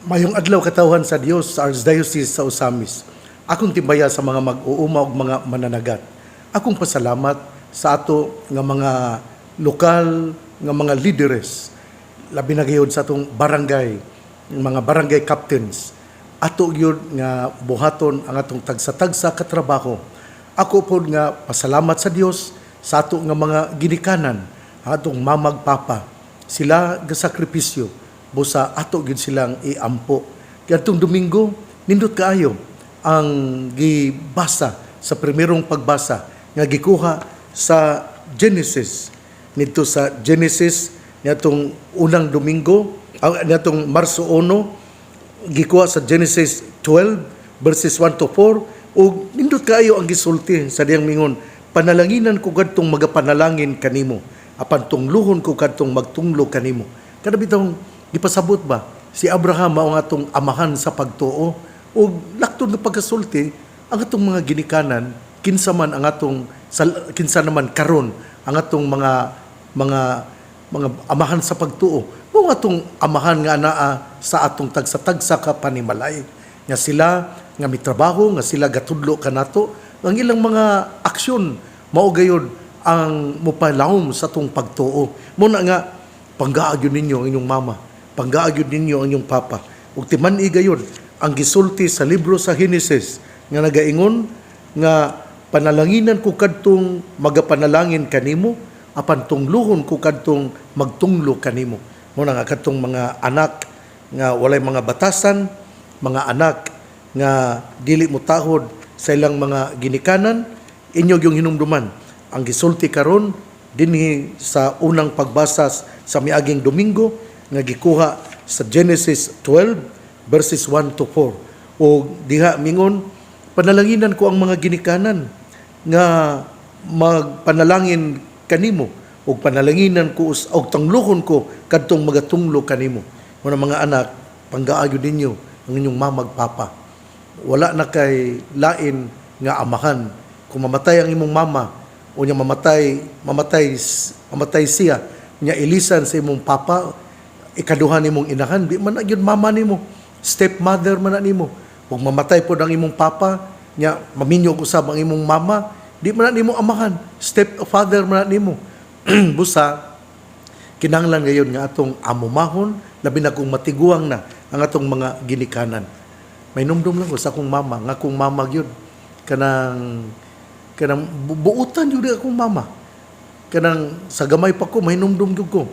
Mayong adlaw katawhan sa Dios sa Archdiocese sa Osamis. Akong timbaya sa mga mag-uuma ug mga mananagat. Akong pasalamat sa ato nga mga lokal nga mga leaders, labi na gayud sa atong barangay, mga barangay captains. Ato gyud nga buhaton ang atong tagsa-tagsa ka trabaho. Ako pod nga pasalamat sa Dios sa ato nga mga ginikanan, ang atong mamag-papa. Sila gasakripisyo busa ato gyud silang iampo. Kadtong Domingo nindot kaayo ang gibasa sa primerong pagbasa nga gikuha sa Genesis, nito sa Genesis niadtong unang Domingo, niadtong Marso 1, gikuha sa Genesis 12 verses 1 to 4, ug nindot kaayo ang gisulti sa diyang mingon, panalanginan ko kadtong magapanalangin kanimo, apan tungluhon ko kadtong magtunglo kanimo. Kada bitong gipasabot ba si Abraham mao nga atong amahan sa pagtuo, ug laktod nga pagkasulti ang atong mga ginikanan kinsa man ang atong kinsa naman karon ang atong mga amahan sa pagtuo, o atong amahan nga anaa sa atong tagsa-tagsa ka panimalay nga sila nga mitrabaho, nga sila gatudlo kanato, ang ilang mga aksyon mao gayud ang mopalawom sa atong pagtuo. Muna nga panggaagyon ninyo ang inyong mama, panggaagyon ninyo ang inyong papa, ug timan-i gayud ang gisulti sa libro sa Genesis nga nagaingon nga panalanginan ko kadtong magapanalangin kanimo, apan tungluhon ko kadtong magtunglo kanimo. Muna nga kadtong mga anak nga walay mga batasan, mga anak nga dili mo tahod sa ilang mga ginikanan, inyo yung hinumduman ang gisulti karon dinhi sa unang pagbasa sa miaging Domingo nga gikuha sa Genesis 12 verses 1 to 4. O diha mingon, panalanginan ko ang mga ginikanan nga magpanalangin kanimo, ug panalanginan ko og tangluhon ko kadtong magatunglo kanimo. Mga mga anak, panggaagyo ninyo ang inyong mamag-papa. Wala na kay lain nga amahan. Kung mamatay ang imong mama o niya mamatay siya, niya ilisan sa imong papa, ikaduhan nimong inahan, di man na yun mama nimo, stepmother man na nimo. Kung mamatay po ang imong papa, niya maminyog usab ang imong mama, di man na nimo amahan, stepfather man na nimo. Busa, kinahanglan ngayon nga atong amumahon, labi na kung matiguang na ang atong mga ginikanan. May numdum lang ko sa akong mama, nga akong mama yun, kanang buutan yun akong mama. Kanang sa gamay pa ko, may numdum yun ko.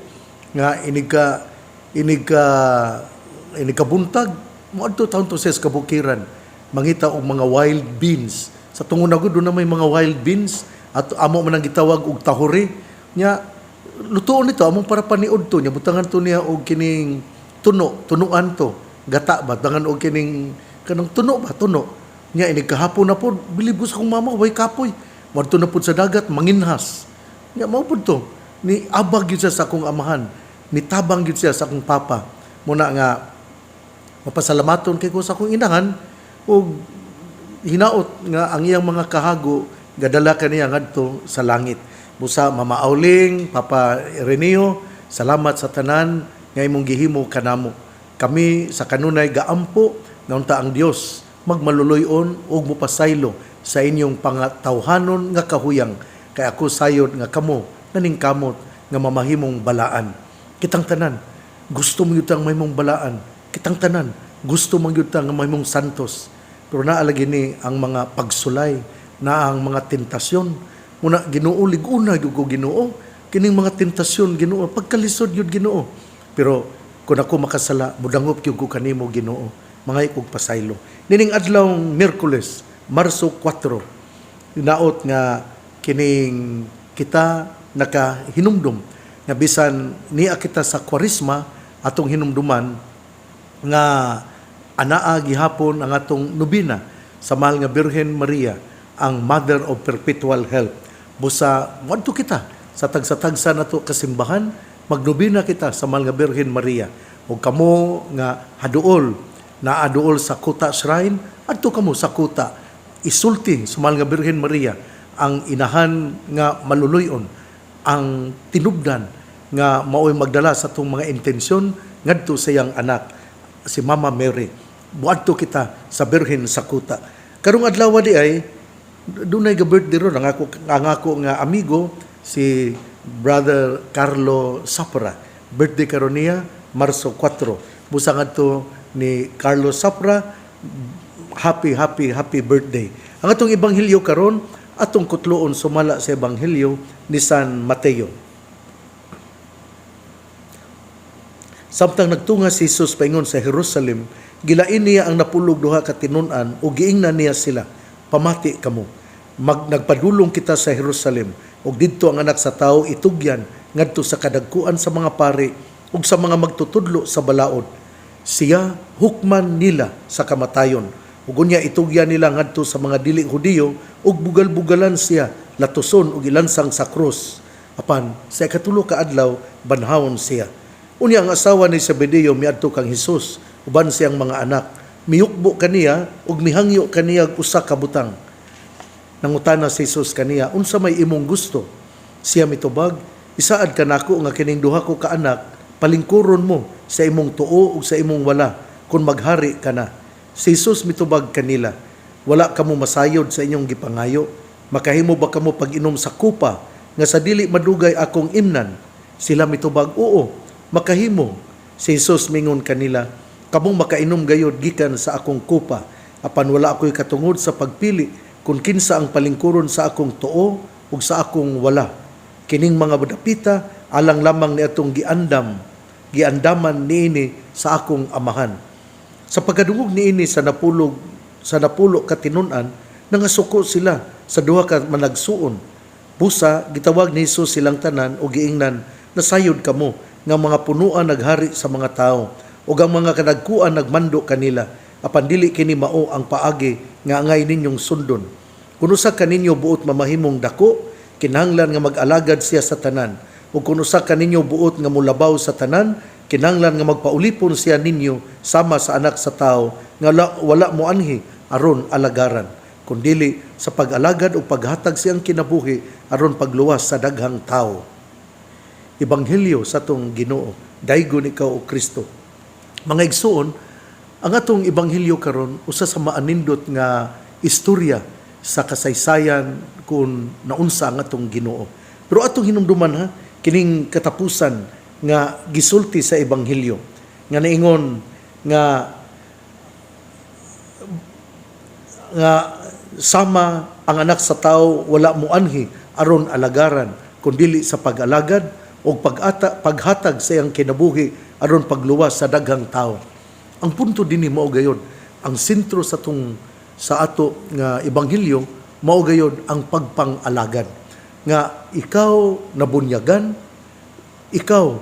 Nga inig ka buntag, muadto taon to sa kabukiran, mangita og mga wild beans. Sa tungon na doon na may mga wild beans, at amo man ang gitawag og tahuri, nya lutuon nito, among para paniod to, nya butangan to niya og kining tunuan to, gata ba, tangan og kining, kanang tuno ba, tuno. Nya inig kahapon na po, bilib ko sa kong mama, way kapoy, wadto na po sa dagat, manginhas. Nya mao po to, ni abag yun siya sa akong amahan, ni tabang yun siya sa akong papa. Muna nga, mapasalamaton kay ko sa akong inahan, o hinaot nga ang iyang mga kahago, gadala ka niya ngadto sa langit. Busa, Mama Auling, Papa Reneo, salamat sa tanan, nga imong gihimo kanamo. Kami sa kanunay gaampo, nga unta ang Dios, magmaluluyon o mupasaylo sa inyong pangatawhanon nga kahuyang, kay ako sayod nga kamo, naningkamot, nga mamahimong balaan. Kitang tanan, gusto mo yutang mahimong balaan. Kitang tanan, gusto mo yutang nga mahimong santos. Pero naalagi ni ang mga pagsulay, na ang mga tentasyon, muna Ginoo lig-una gyud ko Ginoo, kining mga tentasyon Ginoo, pagkalisod gyud Ginoo. Pero kung ako makasala, mudangop gyud ko kanimo Ginoo, mga ikog pasaylo. Nining adlawng Miyerkules, Marso 4, naot nga kining kita nakahinumdum nga bisan niya kita sa Kwaresma atong hinumduman nga anaa gihapon ang atong nobina sa mahal nga Birhen Maria, ang Mother of Perpetual Help. Busa, wadto kita sa tagsa-tagsa nato kasimbahan, magnobina kita sa mahal nga Birhen Maria. O kamo nga haduol, naaduol sa Kuta Shrine, adto kamo sa Kuta, isulti sa mahal nga Birhen Maria, ang inahan nga maluluyon, ang tinubdan nga maoy magdala sa itong mga intensyon ngadto sa iyang anak. si Mama Mary. Buadto kita sa Birhen sa Kuta. Karong adlaw di ay dunay ga birthday ron ang ako nga amigo si Brother Carlo Sapra. Birthday karon niya Marso 4. Busa ngadto ni Carlo Sapra, happy birthday. Ang atong ebanghelyo karon atong kutloon sumala sa ebanghelyo ni San Mateo. Samtang nagtunga si Jesus paingon sa Jerusalem, gilain niya ang napulog duha ka tinun-an ug giingnan niya sila, pamati kamo. Nagpadulong kita sa Jerusalem ug didto ang anak sa tao itugyan ngadto sa kadagkuan sa mga pari ug sa mga magtutudlo sa balaod. Siya hukman nila sa kamatayon. Ug unya itugyan nila ngadto sa mga dili Hudiyo ug bugal-bugalan siya latuson ug ilansang sa krus. Apan sa ikatulo ka adlaw banhawon siya. Unya ang asawa ni Zebedeo miadto kang Hesus uban siyang mga anak. Miyukbo kaniya ug mihangyo kaniya usa ka butang. Nangutana si Jesus kaniya, unsa may imong gusto? Siya mitubag, isaad ka nako nga kining duha ko ka anak, palingkuron mo sa imong tuo ug sa imong wala, kung maghari ka na. Si Jesus mitubag kanila, wala kamo masayod sa inyong gipangayo, makahimo ba kamo pag-inom sa kupa, nga sa dili madugay akong imnan? Sila mitubag, oo, makahimo. Si Jesus mingon kanila, kamong makainom gayod gikan sa akong kupa, apan wala ako'y katungod sa pagpili, kung kinsa ang palingkuron sa akong tuo ug sa akong wala. Kining mga dapita alang lamang ni atong giandaman niini sa akong amahan. Sa pagkadungog niini sa napulo ka tinun-an, nangasuko sila sa duha ka managsuon. Busa gitawag ni Jesus silang tanan ug giingnan, nasayod kamo nga mga punuan naghari sa mga tao ug ang mga kadagkuan nagmando kanila. Apan dili kini mao ang paagi nga angay ninyong sundon. Kung usa kaninyo buot mamahimong dako, kinahanglan nga mag-alagad siya sa tanan. Ug kung usa kaninyo buot nga mulabaw sa tanan, kinahanglan nga magpaulipon siya ninyo sama sa anak sa tao nga wala mo anhi aron alagaran. Kundili sa pag-alagad o paghatag siyang kinabuhi aron pagluwas sa daghang tao. Ebanghelyo sa tong Ginoo, daygon ikaw o Kristo. Mga igsuon, ang atong ebanghelyo karon usa sa maanindot nga istorya sa kasaysayan kung naunsa ang atong Ginoo. Pero atong hinumduman ha, kining katapusan nga gisulti sa ebanghelyo nga naingon nga sama ang anak sa tao wala mo anhi aron alagaran kundi sa pag-alagad o paghatag sa iyang kinabuhi aron pagluwas sa daghang tao. Ang punto dinhi mao gayud ang sentro sa ato nga ebanghelyo mao gayud ang pagpang-alagad nga ikaw nabunyagan, ikaw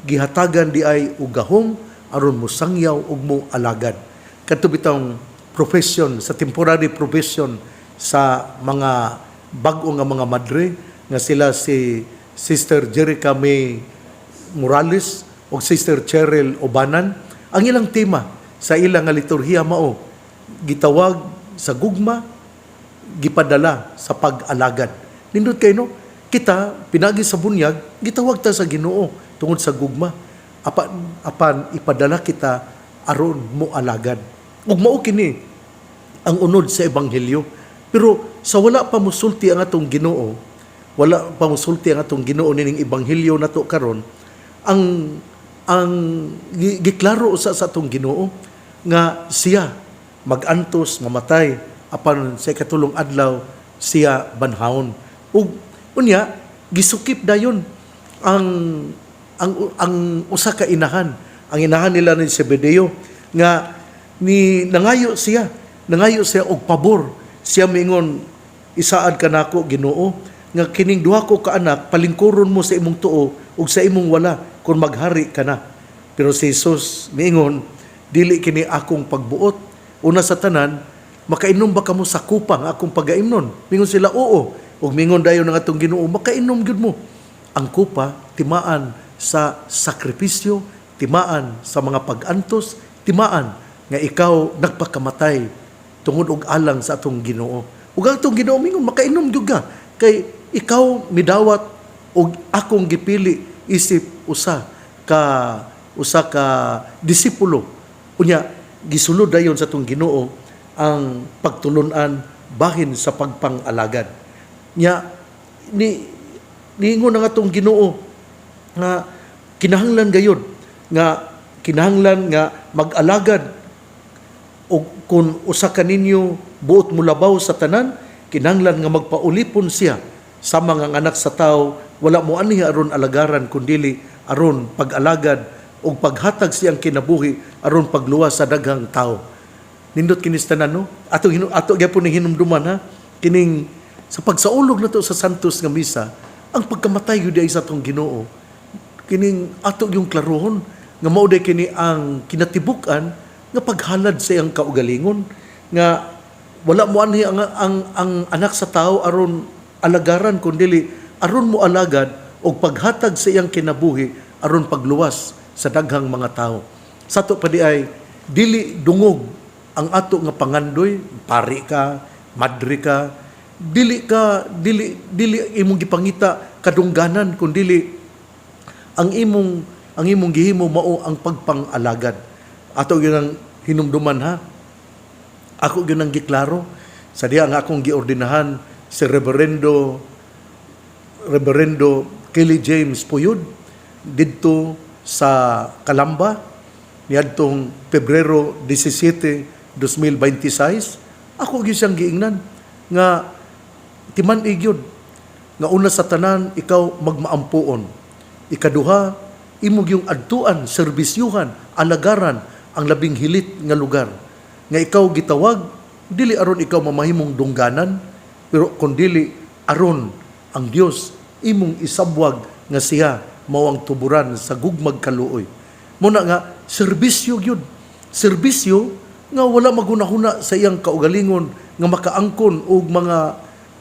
gihatagan di ay og gahom aron mo sangyaw ug mo alagad. Kadto bitong profession sa temporary profession sa mga bag-o nga mga madre nga sila si Sister Jerica May Morales o Sister Cheryl Obanan. Ang ilang tema sa ilang nga liturhiya mao gitawag sa gugma, gipadala sa pag-alagad. Nindot kay no, kita pinagi sa bunyag, gitawag ta sa Ginoo tungod sa gugma. Apan ipadala kita aron mo alagad. Ug mao kini ang unod sa ebanghelyo. Pero sa wala pa musulti ang atong Ginoo, wala pa musulti ang atong Ginoo nining ebanghelyo nato karon, ang giklaro sa atong Ginoo nga siya magantos mamatay apan sa katulong adlaw siya banhaon. Ug unya gisukip dayon ang usa ka inahan, ang inahan nila ni Zebedeo nga nangayo siya og pabor. Siya mingon, isaad ka nako Ginoo nga kining duha ko ka anak palingkuron mo sa imong tuo ug sa imong wala kung maghari ka na. Pero si Jesus miingon, dili kini akong pagbuot. Una sa tanan, makainom ba kamo sa kupang akong pagaimnon? Mingon sila, oo. Ug mingon dayon ng atong Ginoo, makainom gyud mo. Ang kupa timaan sa sakripisyo, timaan sa mga pag-antos, timaan nga ikaw nagpakamatay tungod og alang sa atong Ginoo. Ug ang atong Ginoo mingon, makainom gyud ka kay ikaw midawat og akong gipili isip usa ka disipulo Unya, gisulod dayon sa tong Ginoo ang pagtulunan bahin sa pagpang-alagad. Nya, niingon na nga tong Ginoo nga kinahanglan gayon nga kinahanglan nga mag-alagad o kung usa ka ninyo buot mulabaw sa tanan, kinahanglan nga magpaulipon siya sa mga anak sa tao, wala mo ani aron alagaran kundili aron pag-alagad o paghatag siyang kinabuhi aron pagluwas sa daghang tao. Nindot kinis tanan no? Ato gyapon ni hinumduman ha kining sa pagsaulog nato sa Santos nga misa, ang pagkamatay gyud ay sa tong Ginoo. Kining ato yung klarohon nga mao day kini ang kinatibuk-an nga paghalad sa iyang kaugalingon nga wala mo anhi ang anak sa tao aron alagaran kundi aron mo alagad og paghatag sa iyang kinabuhi aron pagluwas sa daghang mga tao. Sato pa di ay dili dungog ang ato nga pangandoy, pari ka, madre ka, dili imong gipangita kadungganan kundi ang imong gihimo mao ang pagpang-alagad. Ato gyud ang hinumduman ha. Ako gyud ang giklaro sa diha nga akong giordinahan si Reverendo Kelly James Puyod didto sa Calamba niadtong Pebrero 17, 2026. Ako gyud siyang giingnan nga timan-ig gyud nga una sa tanan ikaw magmaampuon. Ikaduha, imo yung adtuan, serbisyuhan, alagaran ang labing hilit nga lugar. Nga ikaw gitawag, dili aron ikaw mamahimong dungganan, pero kundili aron ang Dios imong isabwag nga siya mao ang tuburan sa gugmag kaluoy. Muna nga, serbisyo gyud. Serbisyo nga wala magunahuna sa iyang kaugalingon nga makaangkon og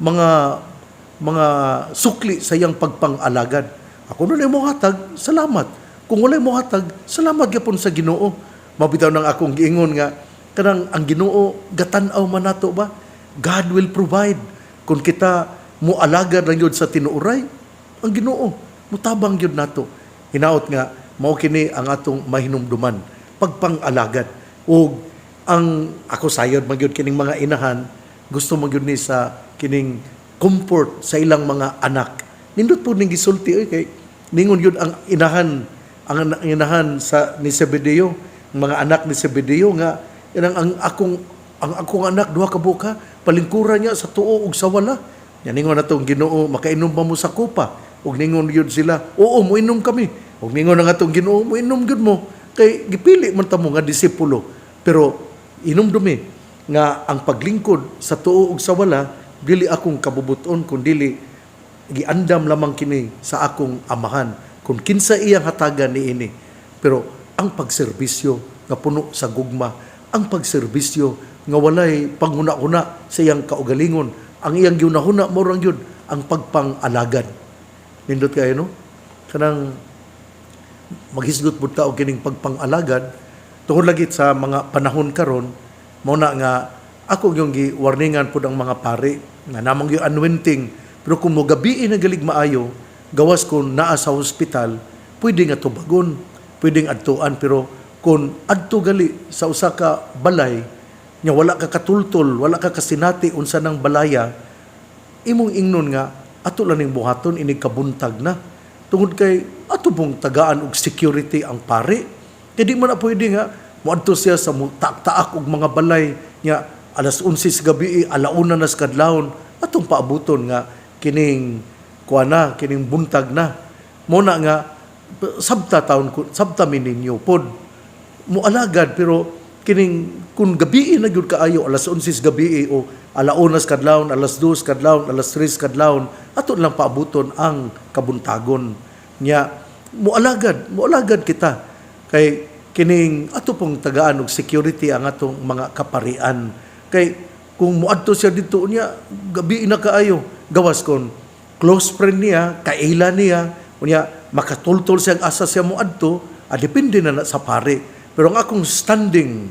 mga sukli sa iyang pagpang-alagad. Ako na mo hatag, salamat. Kung wala mo hatag, salamat gyapon sa Ginoo. Mabitaw nang akong giingon nga, kanang ang Ginoo, gatan-aw man nato ba? God will provide. Kung kita mo alagad lang yun sa tinuuray, ang Ginoo, mutabang yun nato. Hinaot nga, mao kini ang atong mahinumduman, pagpang-alagad. O ang ako sayod magyud kining mga inahan, gusto magyud ni sa kining comfort sa ilang mga anak. Nindot po ning gisulti kay ningon yun ang inahan sa ni Zebedeo, mga anak ni Zebedeo nga ang akong anak duha ka buka palingkuran niya sa tuo ug sa wala. Yan ningon natong Ginoo, makainom ba mo sa kopa? Ug ningon yun sila, oo, muinom kami. Ug ningon nga natong Ginoo, muinom gyud mo. Kay gipili man ta mo nga disipulo. Pero inumdumi nga ang paglingkod sa tuo ug sa wala dili akong kabubuton kundi giandam lamang kini sa akong amahan kung kinsa iyang hatagan niini. Pero ang pagserbisyo nga puno sa gugma, ang pagserbisyo nga walay panghuna-huna sa iyang kaugalingon, ang iyang ginahuna mo rang yun, ang pagpang-alagad. Nindot kayo, no? Kanang maghisgot po ta og kining pagpang-alagad, tungod lagi sa mga panahon karon, muna nga ako yung gi-warningan po ng mga pari, nga namang yung anointing, pero kung mo gabiin na galig maayo, gawas kung naa sa hospital, pwede nga tubagon, pwedeng adtuan, pero kung adto gali sa usa ka balay, nya wala ka katultol, wala ka kasinati unsa nang balaya, imong ingnon nga, ato lang ning buhaton, inig kabuntag na. Tungod kay, ato pong tagaan og security ang pare. Kaya di man na pwede nga, muadto siya sa taak-taak og mga balay, nya alas 11 sa gabi, alauna na sa kadlawon, atong paabuton nga, kining buntag na. Muna nga, sabta mininyo pod mo alagad, pero kining kung gabi na gyud kaayo alas 11 gabi o alaunas kadlawon, alas 2 kadlawon, alas 3 kadlawon, ato lang paabuton ang kabuntagon nya mo alagad kita kay kining ato pong tagaan og security ang atong mga kaparian. Kay kung muadto siya dito niya gabi na kaayo, gawas kon close friend niya, kaila niya, unya makatultol siyang asa siya muadto, depende na sa pare. Pero ang akong standing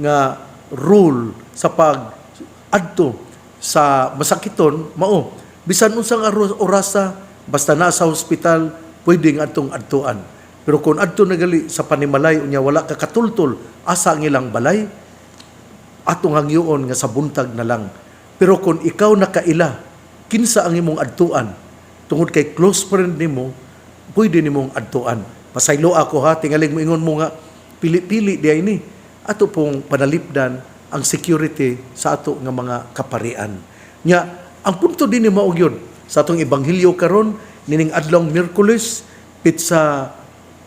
nga rule sa pag-adto sa masakiton, mao, bisan unsang orasa, basta na sa hospital, pwedeng atong adtuan. Pero kung adto nagali sa panimalay unya wala ka katultol asa ang ilang balay, atong hangyoon nga sa buntag na lang. Pero kung ikaw nakaila, kinsa ang imong adtuan tungod kay close friend nimo, pwede nimong adtuan. Pasaylo ako ha, tingaling mo ingon mo nga pili-pili diay ni. Ato pong panalipdan ang security sa ato nga mga kaparian. Nya, ang punto din ni mao gyud sa atong ebanghelyo karon nining adlaw Miyerkules pitsa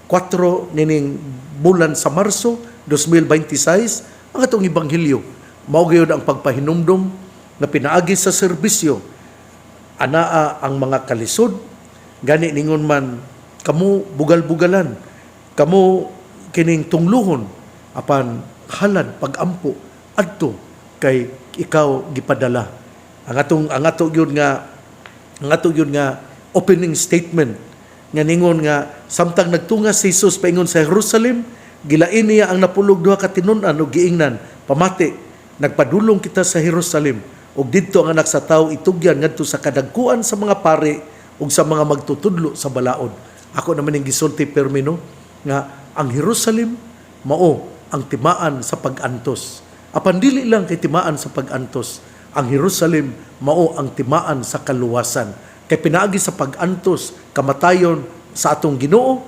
4 nining bulan sa Marso 2026 ang atong ebanghelyo mao gyud ang pagpahinumdom nga pinaagi sa serbisyo anaa ang mga kalisod gani ningon man kamo bugal-bugalan kamo kining tungluhon apan halad pag-ampo adto kay ikaw gipadala ang ato gyud nga opening statement nga ningon nga samtang nagtunga si Jesus paingon sa Jerusalem gilain niya ang napulog duha ka tinun-an ug giingnan pamati nagpadulong kita sa Jerusalem ug didto ang anak sa tawo itugyan ngadto sa kadagkuan sa mga pari ug sa mga magtutudlo sa balaod. Ako naman ning gisulti permino nga ang Jerusalem mao ang timaan sa pag-antos. Apan dili lang kay timaan sa pag-antos, ang Jerusalem mao ang timaan sa kaluwasan. Kay pinaagi sa pag-antos, kamatayon sa atong Ginoo,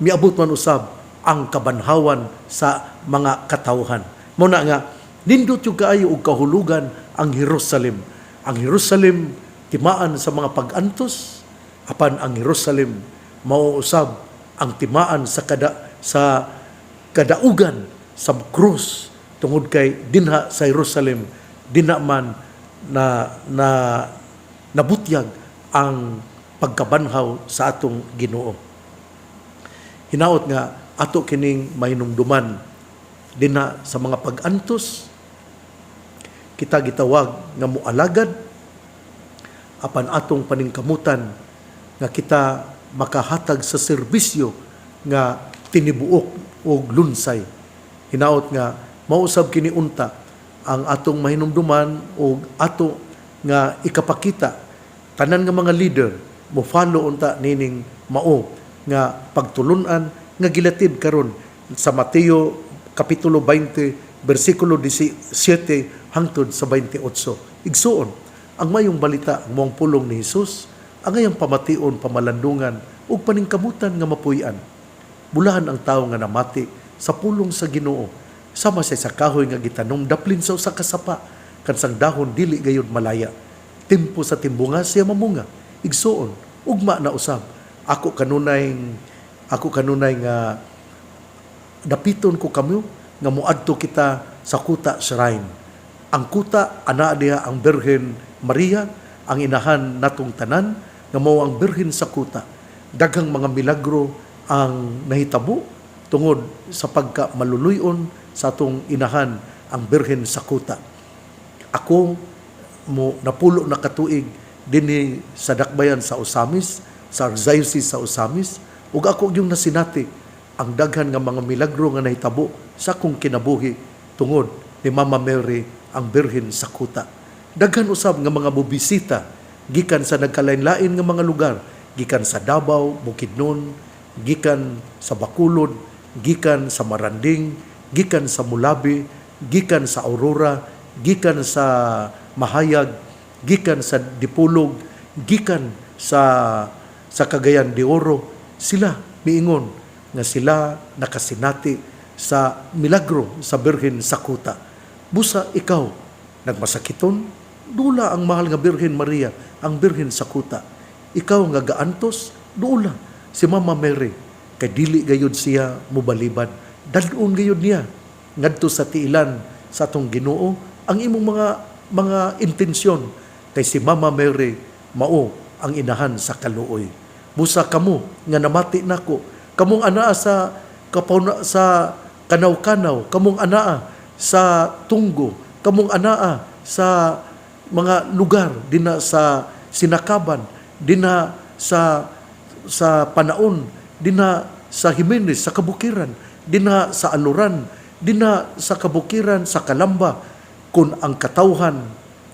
miabot man usab ang kabanhawan sa mga katawhan. Muna nga, nindot yung kaayo og kahulugan ang Jerusalem. Ang Jerusalem, timaan sa mga pag-antos, apan ang Jerusalem, mauusab ang timaan sa kadaugan sa krus tungod kay dinha sa Jerusalem, dinha man na nabutyag ang pagkabanhaw sa atong Ginoo. Hinaot nga ato kining mahinumduman dinha sa mga pag-antos kita gitawag nga mualagad apan atong paningkamutan nga kita makahatag sa serbisyo nga tinibuok o lunsay. Hinaot nga mausab kini unta ang atong mahinumduman o ato nga ikapakita tanan nga mga leader mo follow unta nining mao nga pagtulunan nga gilatid karon sa Mateo kapitulo 20 bersikulo 17 hangtod sa 28. Igsuon ang mayong balita ang moang pulong ni Hesus ang ayang pamation pamalandungan ug paningkamutan nga mapuy-an. Bulahan ang tawo nga namati sa pulong sa Ginoo sama sa kahoy nga gitanom daplin sa usa ka sapa kansang dahon dili gayud malaya. Timpo sa timbunga siya mamunga. Igsuon, ugma na usab. Ako kanunay nga dapiton ko kamo nga muadto kita sa kuta shrine. Ang kuta ana diha ang Birhen Maria, ang inahan natong tanan nga mao ang birhen sa kuta. Daghang mga milagro ang nahitabo tungod sa pagka maluluyon sa atong inahan ang birhen sa kuta. Ako mo napulo na katuig dinhi sa dakbayan sa Osamis, sa Archdiocese sa Osamis, ug ako yung nasinati ang daghan nga mga milagro nga nahitabo sa akong kinabuhi tungod ni Mama Mary ang birhen sa kuta. Daghan usab nga mga bubisita gikan sa nagkalain-lain nga mga lugar, gikan sa Davao, Bukidnon, gikan sa Bacolod, gikan sa Maranding, gikan sa Mulabi, gikan sa Aurora, gikan sa Mahayag, gikan sa Dipulog, gikan sa Cagayan de Oro, sila miingon nga sila nakasinati sa milagro sa Birhen sa kuta. Busa ikaw nagmasakiton, dula ang mahal nga Birhen Maria, ang Birhen sa kuta. Ikaw nga gaantos, dula si Mama Mary kay dili gayud siya mobalibad. Dadun gayud niya ngadto sa tiilan sa atong Ginoo ang imong mga intensyon kay si Mama Mary mao ang inahan sa kaluoy. Busa kamo nga namati nako, kamong anaa sa kanaw-kanaw, kamong anaa sa tunggo, kamong anaa sa mga lugar dina sa Sinakaban, dina sa Panaon, dina sa Jimenez, sa Kabukiran, dina sa Aluran, dina sa Kabukiran, sa Calamba, kung ang katawhan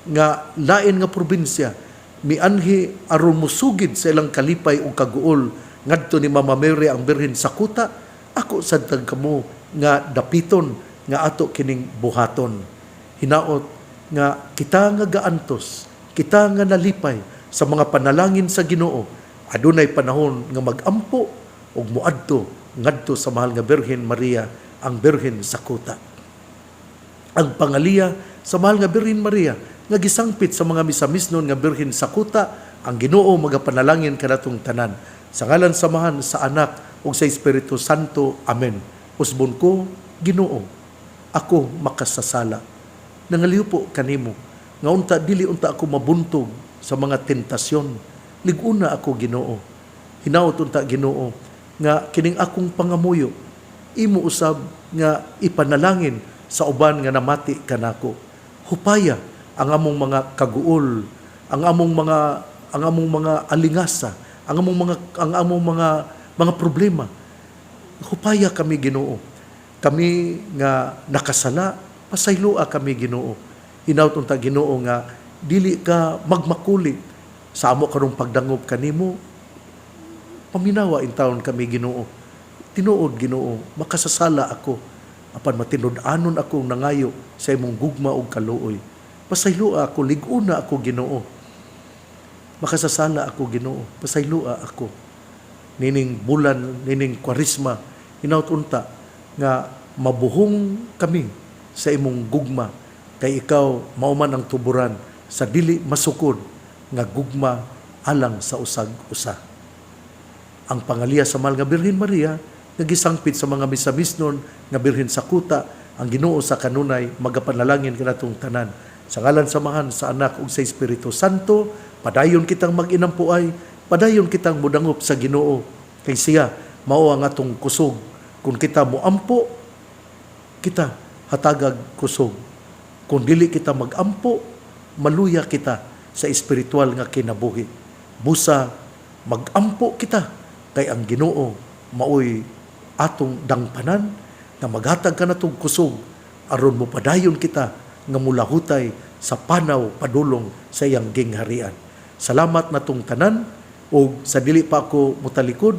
nga lain nga probinsya mianhi aron musugid sa ilang kalipay o kaguol ngadto ni Mama Mary ang birhen sa kuta, ako sad kamo nga dapiton nga ato kining buhaton. Hinaot nga kita nga gaantos, kita nga nalipay sa mga panalangin sa Ginoo, adunay panahon nga magampo ug muadto ngadto sa mahal nga Birhen Maria, ang birhen sa kuta. Ang pangaliya sa mahal nga Birhen Maria nga gisangpit sa mga misamisnon nga birhen sa kuta, ang Ginoo magapanalangin kanatong tanan. Sa ngalan samahan sa Anak ug sa Espiritu Santo. Amen. Usbon ko, Ginoo, ako makasasala. Nangaliw po kanimo, nga unta dili unta ako mabuntog sa mga tentasyon. Liguna ako, Ginoo. Hinaot unta, Ginoo, nga kining akong pangamuyo, imo usab nga ipanalangin sa uban nga namati kanako. Hupaya ang among mga kaguol, ang among mga alingasa, ang among mga problema. Hupaya kami, Ginoo. Kami nga nakasala, pasaylua kami, Ginoo. Hinaut unta, Ginoo, nga dili ka magmakulit sa amo karong pagdangob kanimo. Paminawa in taon kami, Ginoo. Tinuod, Ginoo, makasasala ako apan matinud-anon akong nangayo sa imong gugma ug kaluoy. Pasaylua ako, liguna ako, Ginoo. Makasasala ako, Ginoo. Pasaylua ako. Nining bulan, nining kwarisma, hinaut unta nga mabuhong kami sa imong gugma, kay ikaw mauman ang tuburan sa dili masukod nga gugma alang sa usag-usa. Ang pangaliya sa mahal nga Birhen Maria, nagisangpit sa mga misamisnon nga birhen sa kuta, ang Ginoo sa kanunay magapanalangin kanatong tanan. Sa ngalan samahan sa Anak ug sa Espiritu Santo, padayon kitang mag-inampuay, padayon kitang mudangop sa Ginoo, kay siya mao ang atong kusog. Kung kita moampo, kita hatagag kusog. Kung dili kita magampo, maluya kita sa espiritual nga kinabuhi. Busa magampo kita, kay ang Ginoo maoy atong dangpanan na maghatag ka natong kusog aron mo padayon kita nga mulahutay sa panaw padulong sa iyang gingharian. Salamat natong tanan, o sa dili pa ako mutalikod,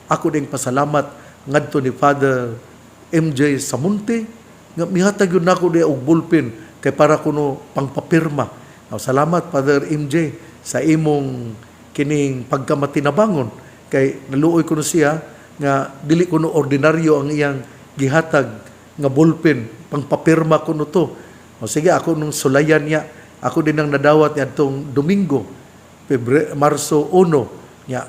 ako ding pasalamat ngadto ni Father MJ Samunte nga mihatag yun nako di og bulpin kay para kuno pangpapirma. Salamat, Father MJ, sa imong kining pagkamatinabangon, kay naluoy ko siya nga dili kuno ordinaryo ang iyang gihatag nga bulpin, pangpapirma kuno to. Sige, ako nung sulayan niya, ako din ang nadawat niya itong Domingo, Marso 1, niya,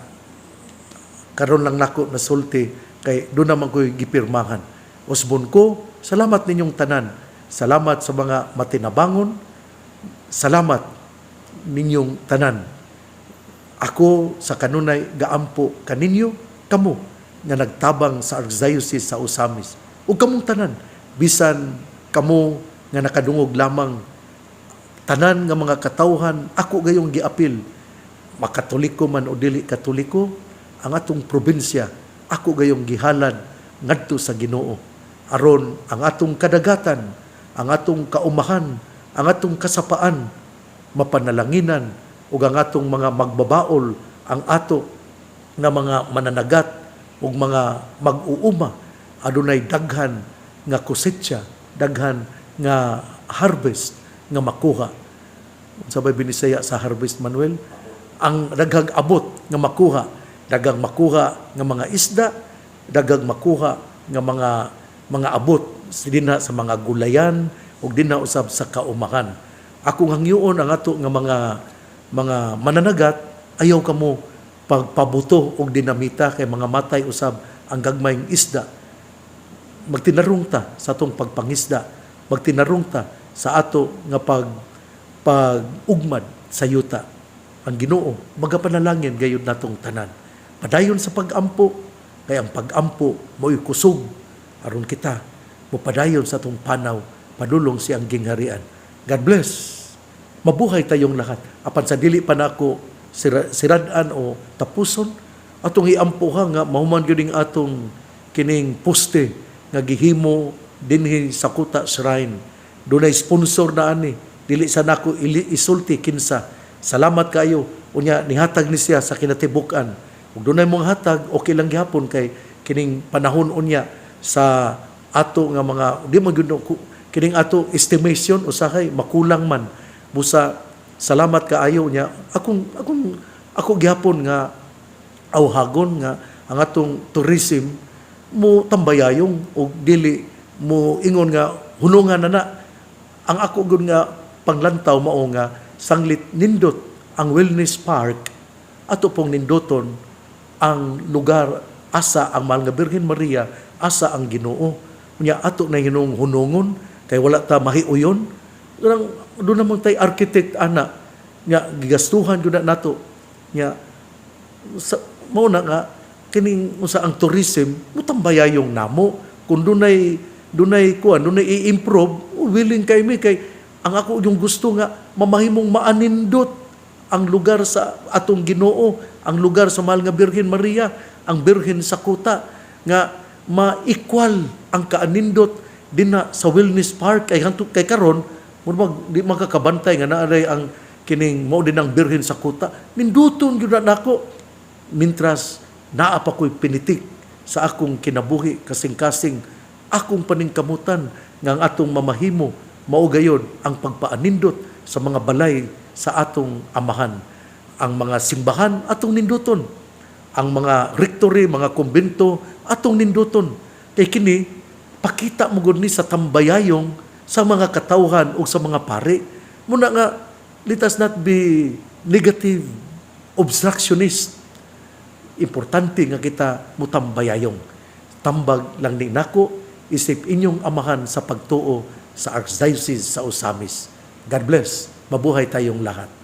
karon lang nako nasulti, kay doon naman ko'y gipirmahan. Usbon ko, salamat ninyong tanan. Salamat sa mga matinabangon. Salamat ninyong tanan. Ako sa kanunay gaampo kaninyo, kamo nga nagtabang sa Archdiocese sa Osamis. O kamong tanan, bisan kamo nga nakadungog lamang, tanan nga mga katawhan, ako gayong giapil, makatoliko man o dili katoliko, ang atong probinsya, ako gayong gihalad ngadto sa Ginoo. Aron ang atong kadagatan, ang atong kaumahan, ang atong kasapaan, mapanalanginan, ug ang atong mga magbabaol, ang ato nga mga mananagat ug mga mag-uuma, adunay daghan nga kusitsa, daghan nga harvest nga makuha. Sabay binisaya sa harvest, Manuel, ang daghang abot nga makuha, daghang makuha nga mga isda, daghang makuha nga mga abot dinha sa mga gulayan ug dinha usab sa kaumahan. Akong hangyoon ang ato nga mga mananagat, ayaw kamo pagpabuto og dinamita kay mga matay usab ang gagmayng isda. Magtinarong ta sa atong pagpangisda, magtinarong ta sa ato nga pag-ugmad sa yuta. Ang Ginoo magapanalangin gayud natong tanan. Padayon sa pag-ampo, kay ang pag-ampo mo'y kusog aron kita mopadayon sa atong panaw padulong siyang gingharian. God bless. Mabuhay tayong lahat. Apan sa dili pa nako siradan o tapuson, atong iampuha nga mahuman gyud atong kining poste nga gihimo dinhi sa Kuta Shrine. Dunay sponsor na ani, dili sa nako isulti kinsa. Salamat kayo. Unya nihatag ni siya sa kinatibuk-an Ug dunay mong hatag, okay lang gyapon kay kining panahon unya sa ato nga mga di man gyud kining ato estimation usahay makulang man busa salamat kaayo niya ako gyapon nga awhagon nga ang atong tourism mo tambayayong o dili mo ingon nga hunungan na ang ako gud nga panglantaw mao nga sanglit nindot ang wellness park ato pong nindoton ang lugar asa ang mahal nga Birhen Maria asa ang Ginoo nya ato na Ginoong hunungon kay wala ta mahiuyon doon namang tay architect ana nga gigastuhan gyud nato nya mao na nga kining usa ang tourism mo tambayayong namo kung dunay i-improve willing kay mi kay ang ako yung gusto nga mamahimong maanindot ang lugar sa atong Ginoo ang lugar sa mahal nga Birhen Maria ang Birhen sa Kuta nga ma-equal ang kaanindot dinha sa wellness park kay karon di makakabantay nga naaray ang kining mao din ang Birhen sa Kuta ninduton gyud nako mintras naa pa ko'y pinitik sa akong kinabuhi kasing-kasing akong paningkamutan nga ang atong mamahimo mao gayod ang pagpaanindot sa mga balay sa atong amahan ang mga simbahan atong ninduton ang mga rectory mga kumbento atong ninduton kay kini pakita mo gud ni sa tambayayong sa mga katawhan o sa mga pari muna nga let us not be negative obstructionist importante nga kita mutambayayong. Tambag lang ni nako, isip inyong amahan sa pagtuo sa Archdiocese sa Osamis. God bless. Mabuhay tayong lahat.